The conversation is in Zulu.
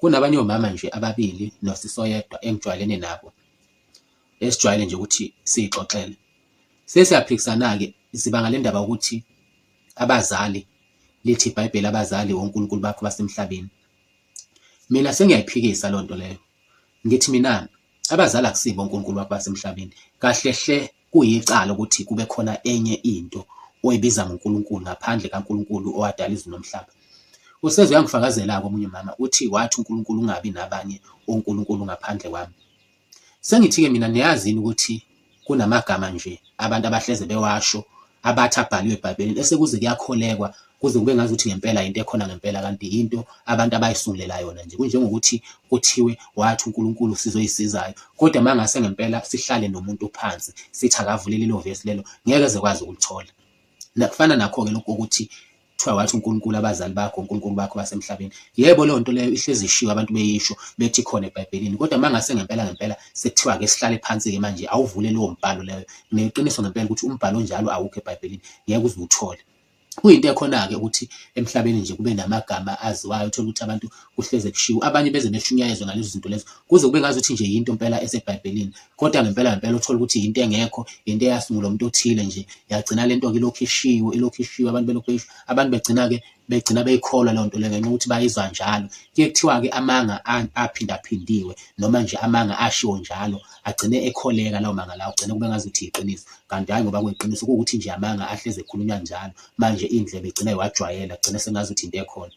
kunabanye omama nje ababili nosisoyedwa engijwayelene nabo esijwayele nje ukuthi siyixoxele. Sesiyaphikisana-ke sibanga le ndaba ukuthi abazali lithi iBhayibheli abazali onkulunkulu bakho basemhlabeni. Mina sengiyayiphikisa lo nto leyo. Ngithi mina abazali akusibo onkulunkulu bakho basemhlabeni. Kahle hle kuyicala ukuthi kube khona enye into oyibiza ngoNkulunkulu ngaphandle kaNkulunkulu owadala izulu nomhlaba. Useze uyangifakazela-ke omunye mama uthi wathi uNkulunkulu ungabi nabanye onkulunkulu ngaphandle kwami. Sengithi-ke mina niyazini ukuthi kunamagama nje abantu abahleze bewasho abathi abhaliwe eBhayibhelini esekuze kuyakholekwa kuze kube ngazuthi ngempela into ekhona ngempela, kanti into abantu abayisungulela yona nje. Kunjengokuthi kuthiwe wathi uNkulunkulu sizoyisizayo, kodwa mangase ngempela sihlale nomuntu phansi sithi akavule lelo vesi lelo ngeke ezekwazi ukulithola. Nakufana nakho-ke lokho ukuthi kuthiwa wathi uNkulunkulu abazali bakho onkulunkulu bakho basemhlabeni. Yebo, leyo nto leyo ihlezi ishiwo abantu beyisho bethi khona eBhayibhelini, kodwa mangase ngempela sekuthiwa-ke sihlale phansi-ke manje awuvule lowo mbhalo leyo. Neqiniso ngempela ukuthi umbhalo onjalo awukho eBhayibhelini, ngeke uze uwuthole. Kuyinto ekhona-ke ukuthi emhlabeni nje kube namagama aziwayo, uthole ukuthi abantu kuhleze kushiwo, abanye beze beshunyayezwe ngalezo zinto lezo kuze kube ngazuthi nje yinto impela eseBhayibhelini, kodwa ngempela uthole ukuthi yinto engekho, into eyasungulwa umuntu othile nje. Yagcina le nto-ke ilokhu ishiwo, abantu belokhu beyisho, abantu begcina beyikholwa leyo nto leyo ngenxa yokuthi bayizwa njalo. Kuye kuthiwa-ke amanga aphindaphindiwe noma nje amanga ashiwo njalo agcine ekholeka lawo manga lawo, ugcine kube ngazuthi iqiniso, kanti hayi ngoba kuyiqiniso kuwukuthi nje amanga ahleze ekhulunywa njalo. Manje indlebe igcina iwajwayela, kugcine sengazuthi into ekhona.